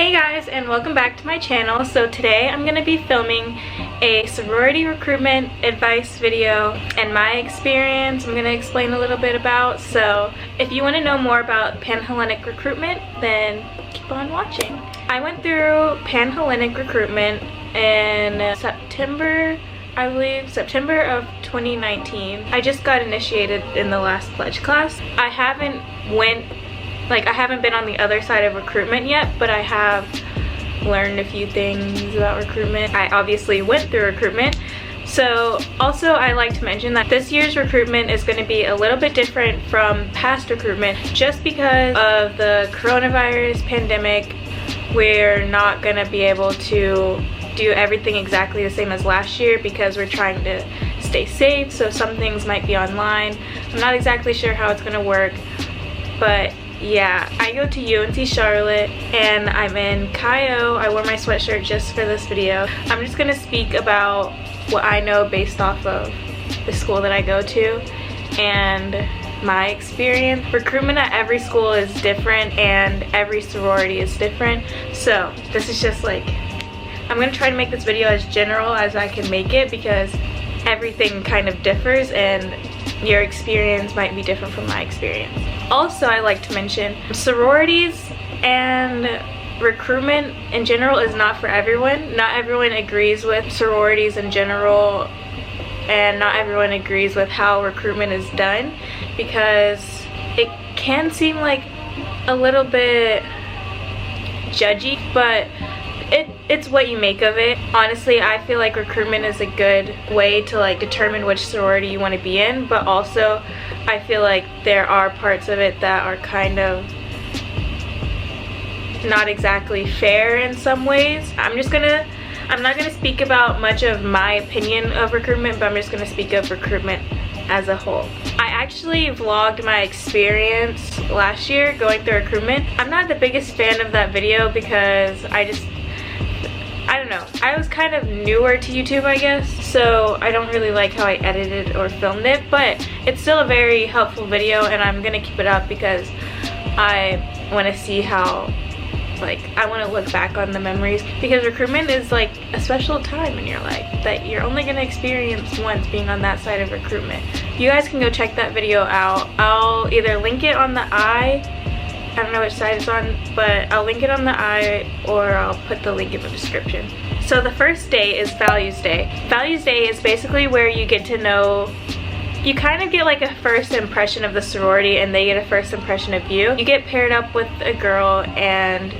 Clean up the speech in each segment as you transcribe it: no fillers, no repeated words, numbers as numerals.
Hey guys, and welcome back to my channel. So today I'm going to be filming a sorority recruitment advice video and my experience I'm going to explain a little bit about. So if you want to know more about Pan-Hellenic recruitment, then keep on watching. I went through Pan-Hellenic recruitment in September, I believe, September of 2019. I just got initiated in the last pledge class. I haven't been on the other side of recruitment yet, but I have learned a few things about recruitment. I obviously went through recruitment. So also I like to mention that this year's recruitment is going to be a little bit different from past recruitment just because of the coronavirus pandemic. We're not going to be able to do everything exactly the same as last year because we're trying to stay safe, so some things might be online. I'm not exactly sure how it's going to work, but yeah, I go to UNC Charlotte and I'm in Chi O. I wore my sweatshirt just for this video. I'm just gonna speak about what I know based off of the school that I go to and my experience. Recruitment at every school is different and every sorority is different. So this is just like, I'm gonna try to make this video as general as I can make it because everything kind of differs and your experience might be different from my experience. Also, I like to mention sororities and recruitment in general is not for everyone. Not everyone agrees with sororities in general, and not everyone agrees with how recruitment is done because it can seem like a little bit judgy, but it's what you make of it. Honestly, I feel like recruitment is a good way to like determine which sorority you want to be in, but also I feel like there are parts of it that are kind of not exactly fair in some ways. I'm not gonna speak about much of my opinion of recruitment, but I'm just gonna speak of recruitment as a whole. I actually vlogged my experience last year going through recruitment. I'm not the biggest fan of that video because I don't know, I was kind of newer to YouTube, I guess, so I don't really like how I edited or filmed it, but it's still a very helpful video and I'm gonna keep it up because I want to see how, I want to look back on the memories because recruitment is like a special time in your life that you're only going to experience once being on that side of recruitment. You guys can go check that video out. I'll either link it on the I don't know which side it's on, but I'll link it on the I or I'll put the link in the description. So the first day is Values Day. Values Day is basically where you get to know, you kind of get like a first impression of the sorority and they get a first impression of you. You get paired up with a girl and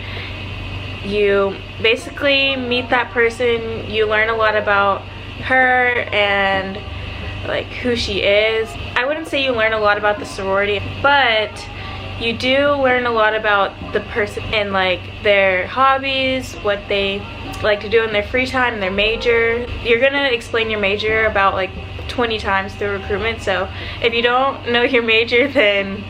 you basically meet that person. You learn a lot about her and like who she is. I wouldn't say you learn a lot about the sorority, but you do learn a lot about the person and like their hobbies, what they like to do in their free time, their major. You're gonna explain your major about like 20 times through recruitment, so if you don't know your major, then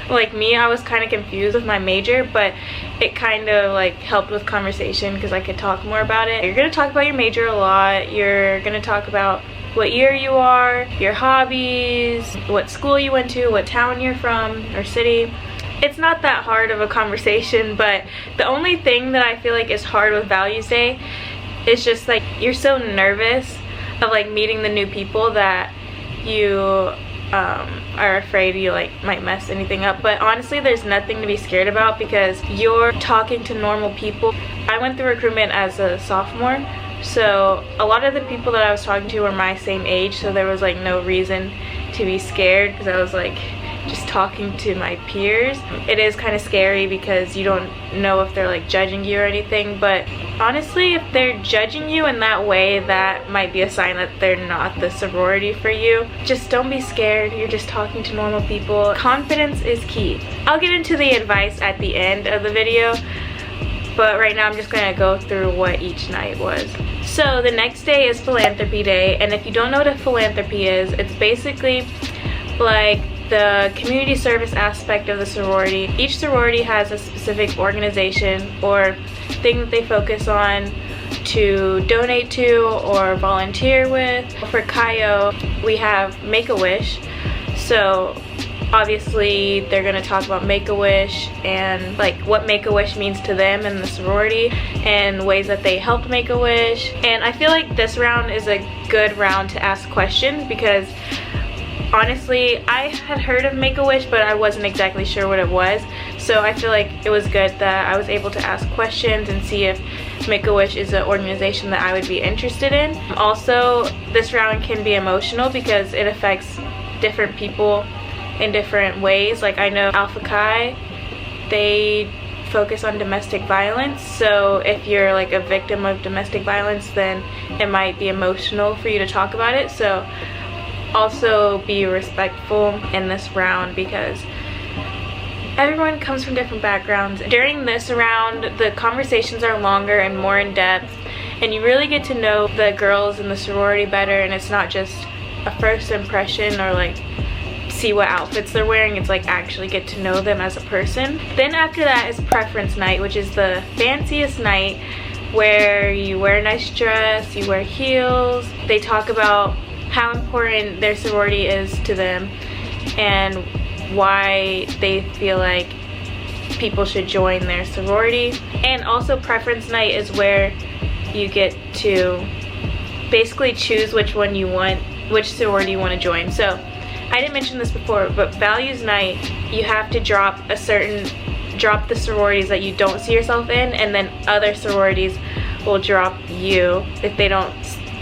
like me, I was kind of confused with my major, but it kind of like helped with conversation because I could talk more about it. You're gonna talk about your major a lot. You're gonna talk about what year you are, your hobbies, what school you went to, what town you're from or city. It's not that hard of a conversation, but the only thing that I feel like is hard with Values Day is just like you're so nervous of like meeting the new people that you are afraid you like might mess anything up. But honestly, there's nothing to be scared about because you're talking to normal people. I went through recruitment as a sophomore, so a lot of the people that I was talking to were my same age, so there was like no reason to be scared because I was like just talking to my peers. It is kind of scary because you don't know if they're like judging you or anything, but honestly, if they're judging you in that way, that might be a sign that they're not the sorority for you. Just don't be scared. You're just talking to normal people. Confidence is key. I'll get into the advice at the end of the video, but right now I'm just gonna go through what each night was. So the next day is Philanthropy Day, and if you don't know what a philanthropy is, it's basically like the community service aspect of the sorority. Each sorority has a specific organization or thing that they focus on to donate to or volunteer with. For Chi O, we have Make-A-Wish. So Obviously, they're gonna talk about Make-A-Wish and like what Make-A-Wish means to them and the sorority and ways that they helped Make-A-Wish. And I feel like this round is a good round to ask questions because honestly, I had heard of Make-A-Wish, but I wasn't exactly sure what it was. So I feel like it was good that I was able to ask questions and see if Make-A-Wish is an organization that I would be interested in. Also, this round can be emotional because it affects different people in different ways. Like I know Alpha Chi, they focus on domestic violence, so if you're like a victim of domestic violence, then it might be emotional for you to talk about it. So also be respectful in this round because everyone comes from different backgrounds. During this round, the conversations are longer and more in depth, and you really get to know the girls in the sorority better, and it's not just a first impression or like see what outfits they're wearing. It's like actually get to know them as a person. Then after that is preference night, which is the fanciest night where you wear a nice dress, you wear heels. They talk about how important their sorority is to them and why they feel like people should join their sorority. And also preference night is where you get to basically choose which one you want, which sorority you want to join. So I didn't mention this before, but values night, you have to drop the sororities that you don't see yourself in, and then other sororities will drop you if they don't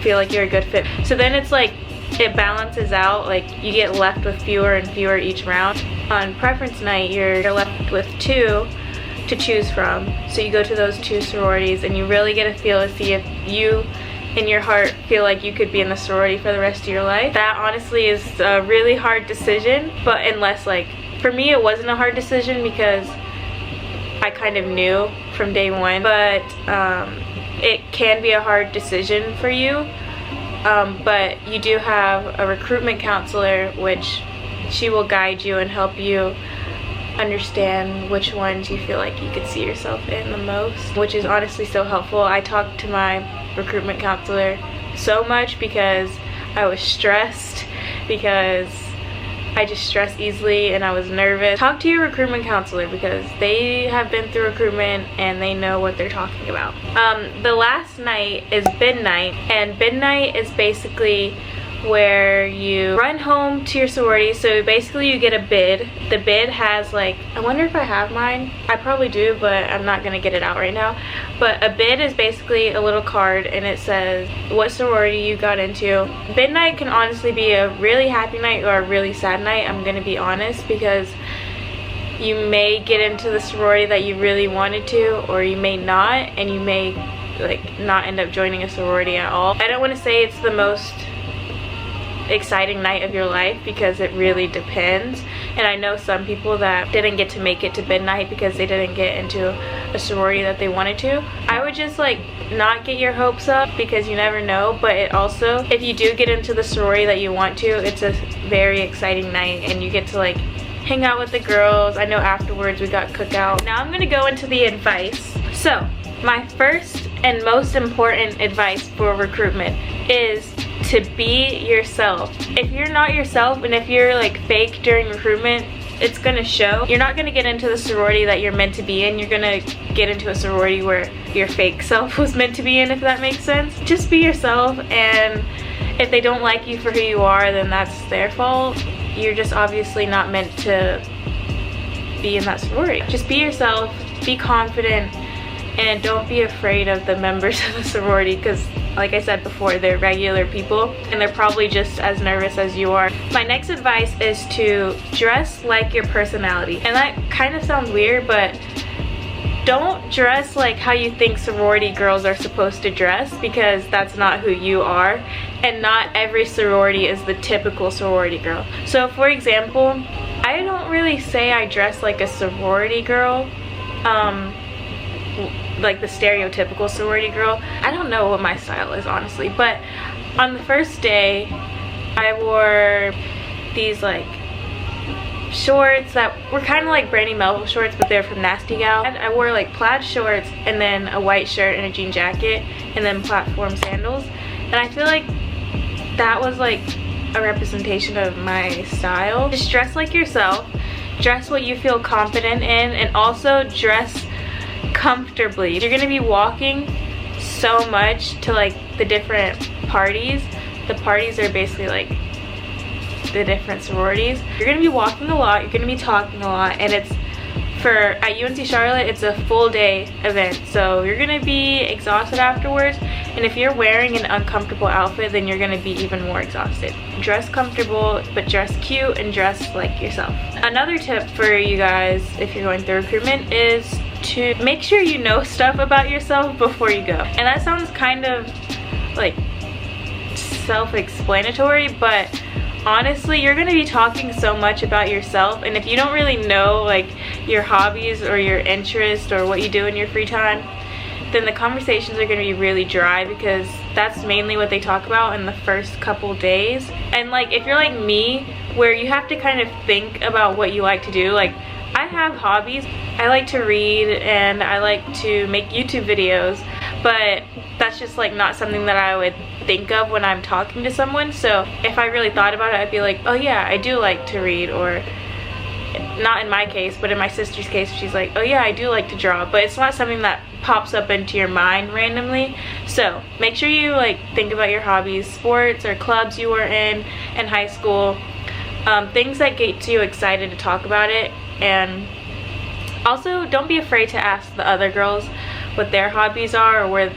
feel like you're a good fit. So then it's like it balances out, like you get left with fewer and fewer each round. On preference night, you're left with 2 to choose from. So you go to those 2 sororities and you really get a feel to see if you in your heart feel like you could be in the sorority for the rest of your life. That honestly is a really hard decision, but unless like, for me it wasn't a hard decision because I kind of knew from day one, but it can be a hard decision for you. But you do have a recruitment counselor, which she will guide you and help you understand which ones you feel like you could see yourself in the most, which is honestly so helpful. I talked to my recruitment counselor so much because I was stressed, because I just stress easily and I was nervous. Talk to your recruitment counselor because they have been through recruitment and they know what they're talking about. The last night is bid night, and bid night is basically where you run home to your sorority. So basically you get a bid. The bid has like, I wonder if I have mine. I probably do, but I'm not gonna get it out right now. But a bid is basically a little card and it says what sorority you got into. Bid night can honestly be a really happy night or a really sad night, I'm gonna be honest, because you may get into the sorority that you really wanted to, or you may not, and you may like not end up joining a sorority at all. I don't want to say it's the most exciting night of your life because it really depends, and I know some people that didn't get to make it to bid night because they didn't get into a sorority that they wanted to. I would just like not get your hopes up because you never know, but it also, if you do get into the sorority that you want to, it's a very exciting night and you get to like hang out with the girls. I know afterwards we got cookout. Now I'm gonna go into the advice. So my first and most important advice for recruitment is to be yourself. If you're not yourself and if you're like fake during recruitment, it's gonna show. You're not gonna get into the sorority that you're meant to be in. You're gonna get into a sorority where your fake self was meant to be in, if that makes sense. Just be yourself, and if they don't like you for who you are, then that's their fault. You're just obviously not meant to be in that sorority. Just be yourself, be confident, and don't be afraid of the members of the sorority because, like I said before, they're regular people and they're probably just as nervous as you are. My next advice is to dress like your personality. And that kind of sounds weird, but don't dress like how you think sorority girls are supposed to dress, because that's not who you are, and not every sorority is the typical sorority girl. So for example, I don't really say I dress like a sorority girl, like the stereotypical sorority girl. I don't know what my style is, honestly, but on the first day I wore these like shorts that were kind of like Brandy Melville shorts, but they're from Nasty Gal. And I wore like plaid shorts and then a white shirt and a jean jacket and then platform sandals, and I feel like that was like a representation of my style. Just dress like yourself, dress what you feel confident in, and also dress comfortably. You're gonna be walking so much to like the different parties. The parties are basically like the different sororities. You're gonna be walking a lot, you're gonna be talking a lot, and it's at UNC Charlotte, it's a full day event, so you're gonna be exhausted afterwards, and if you're wearing an uncomfortable outfit, then you're gonna be even more exhausted. Dress comfortable, but dress cute and dress like yourself. Another tip for you guys if you're going through recruitment is to make sure you know stuff about yourself before you go. And that sounds kind of like self-explanatory, but honestly, you're gonna be talking so much about yourself, and if you don't really know like your hobbies or your interests or what you do in your free time, then the conversations are gonna be really dry, because that's mainly what they talk about in the first couple days. And like if you're like me, where you have to kind of think about what you like to do, like I have hobbies. I like to read and I like to make YouTube videos, but that's just like not something that I would think of when I'm talking to someone. So if I really thought about it, I'd be like, oh yeah, I do like to read. Or not in my case, but in my sister's case, she's like, oh yeah, I do like to draw. But it's not something that pops up into your mind randomly. So make sure you like think about your hobbies, sports or clubs you were in high school, things that get you excited to talk about it. And also don't be afraid to ask the other girls what their hobbies are or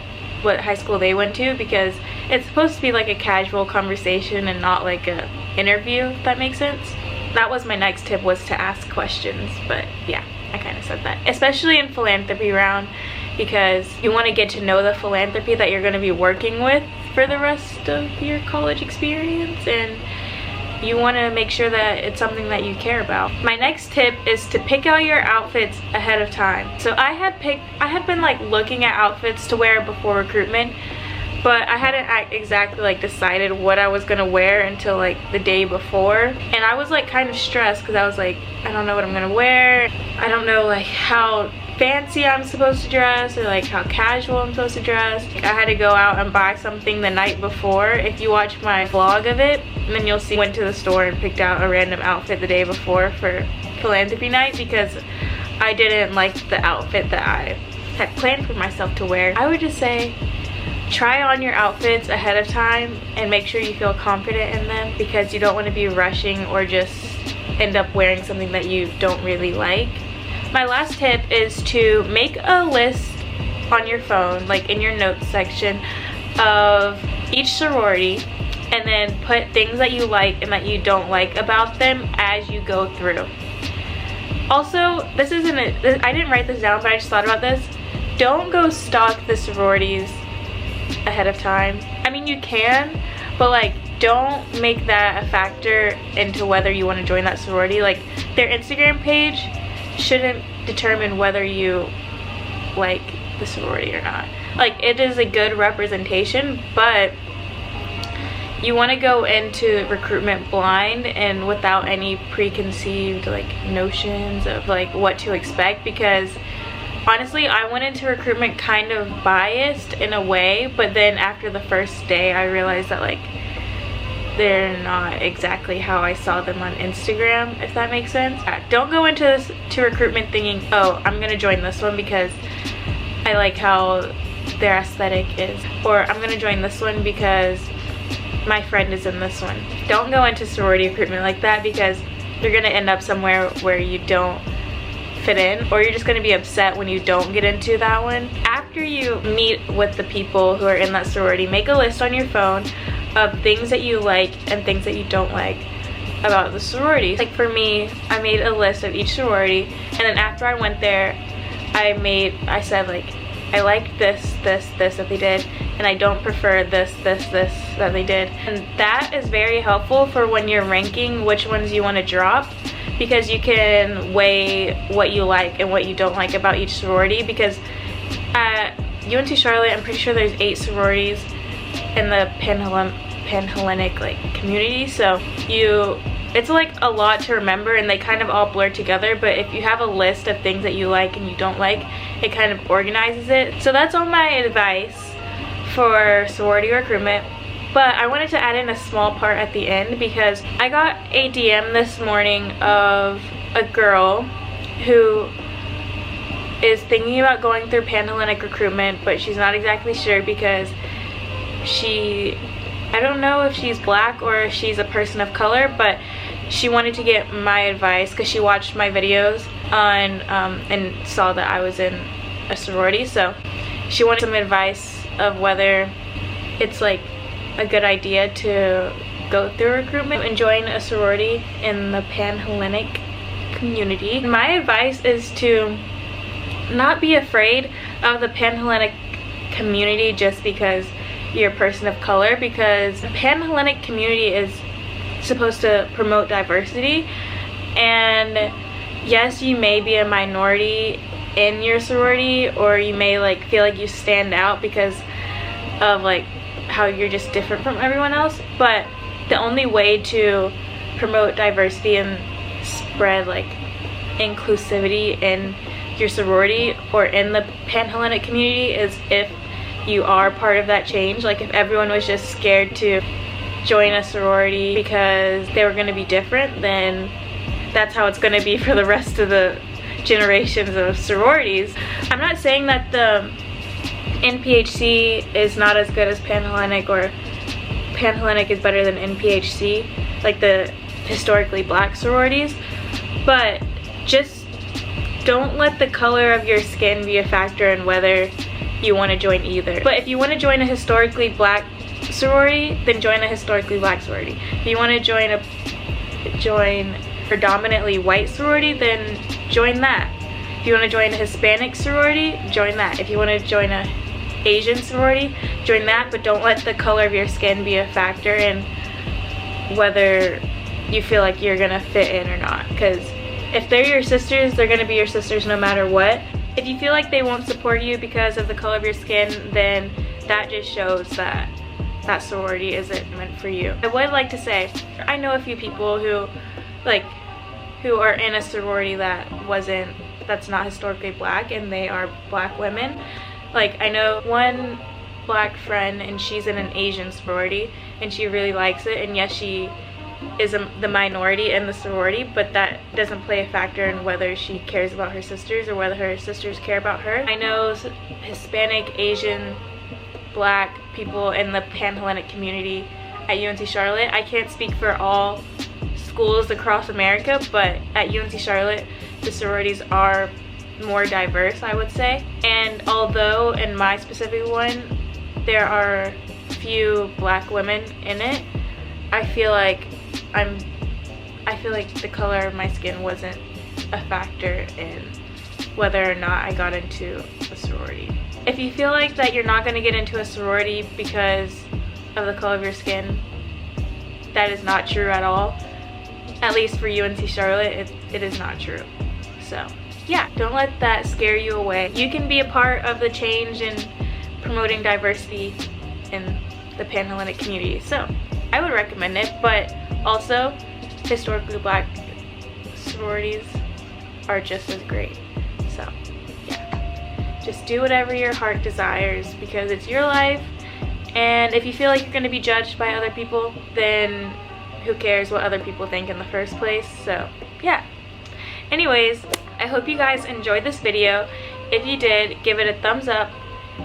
what high school they went to, because it's supposed to be like a casual conversation and not like a interview, if that makes sense. That was my next tip, was to ask questions. But yeah, I kind of said that, especially in philanthropy round, because you want to get to know the philanthropy that you're going to be working with for the rest of your college experience, and you want to make sure that it's something that you care about. My next tip is to pick out your outfits ahead of time. So I had been like looking at outfits to wear before recruitment, but I hadn't exactly like decided what I was gonna wear until like the day before. And I was like kind of stressed, because I was like, I don't know what I'm gonna wear. I don't know like how fancy I'm supposed to dress, or like how casual I'm supposed to dress. I had to go out and buy something the night before. If you watch my vlog of it, then you'll see I went to the store and picked out a random outfit the day before for philanthropy night, because I didn't like the outfit that I had planned for myself to wear. I would just say try on your outfits ahead of time and make sure you feel confident in them, because you don't want to be rushing or just end up wearing something that you don't really like. My last tip is to make a list on your phone, like in your notes section, of each sorority, and then put things that you like and that you don't like about them as you go through. Also, I didn't write this down, but I just thought about this. Don't go stalk the sororities ahead of time. I mean, you can, but like don't make that a factor into whether you want to join that sorority. Like their Instagram page shouldn't determine whether you like the sorority or not. Like it is a good representation, but you want to go into recruitment blind and without any preconceived like notions of like what to expect, because honestly I went into recruitment kind of biased in a way, but then after the first day I realized that like they're not exactly how I saw them on Instagram, if that makes sense. Don't go into recruitment thinking, oh, I'm gonna join this one because I like how their aesthetic is, or I'm gonna join this one because my friend is in this one. Don't go into sorority recruitment like that, because you're gonna end up somewhere where you don't fit in, or you're just gonna be upset when you don't get into that one. After you meet with the people who are in that sorority, make a list on your phone of things that you like and things that you don't like about the sorority. Like for me, I made a list of each sorority, and then after I went there, I said like, I like this that they did, and I don't prefer this that they did. And that is very helpful for when you're ranking which ones you want to drop, because you can weigh what you like and what you don't like about each sorority. Because at UNC Charlotte, I'm pretty sure there's 8 sororities in the Pan-Hellenic like community, so it's like a lot to remember and they kind of all blur together. But if you have a list of things that you like and you don't like, it kind of organizes it. So that's all my advice for sorority recruitment. But I wanted to add in a small part at the end because I got a DM this morning of a girl who is thinking about going through Panhellenic recruitment, but she's not exactly sure because I don't know if she's black or if she's a person of color, but she wanted to get my advice because she watched my videos on and saw that I was in a sorority. So she wanted some advice of whether it's like a good idea to go through recruitment and join a sorority in the Panhellenic community. My advice is to not be afraid of the Panhellenic community just because you're a person of color, because the Panhellenic community is supposed to promote diversity, and yes, you may be a minority in your sorority, or you may like feel like you stand out because of like how you're just different from everyone else, but the only way to promote diversity and spread like inclusivity in your sorority or in the Panhellenic community is if you are part of that change. Like if everyone was just scared to join a sorority because they were going to be different, then that's how it's going to be for the rest of the generations of sororities. I'm not saying that the NPHC is not as good as Panhellenic or Panhellenic is better than NPHC, like the historically black sororities, but just don't let the color of your skin be a factor in whether you want to join either. But if you want to join a historically black sorority, then join a historically black sorority. If you want to join predominantly white sorority, then join that. If you want to join a Hispanic sorority, join that. If you want to join a Asian sorority, join that, but don't let the color of your skin be a factor in whether you feel like you're gonna fit in or not, because if they're your sisters, they're gonna be your sisters no matter what. If you feel like they won't support you because of the color of your skin, then that just shows that that sorority isn't meant for you. I would like to say, I know a few people who are in a sorority that's not historically black, and they are black women. Like I know one black friend, and she's in an Asian sorority, and she really likes it, and yes, she is the minority in the sorority, but that doesn't play a factor in whether she cares about her sisters or whether her sisters care about her. I know Hispanic, Asian, black people in the Panhellenic community at UNC Charlotte. I can't speak for all schools across America, but at UNC Charlotte the sororities are more diverse, I would say. And although in my specific one there are few black women in it, I feel like the color of my skin wasn't a factor in whether or not I got into a sorority. If you feel like that you're not going to get into a sorority because of the color of your skin, that is not true at all. At least for UNC Charlotte, it is not true. So yeah, don't let that scare you away. You can be a part of the change in promoting diversity in the Panhellenic community. So I would recommend it, but also historically black sororities are just as great. So yeah, just do whatever your heart desires because it's your life, and if you feel like you're going to be judged by other people, then who cares what other people think in the first place. So yeah, anyways, I hope you guys enjoyed this video. If you did, give it a thumbs up,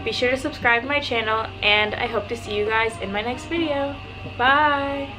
be sure to subscribe to my channel, and I hope to see you guys in my next video. Bye.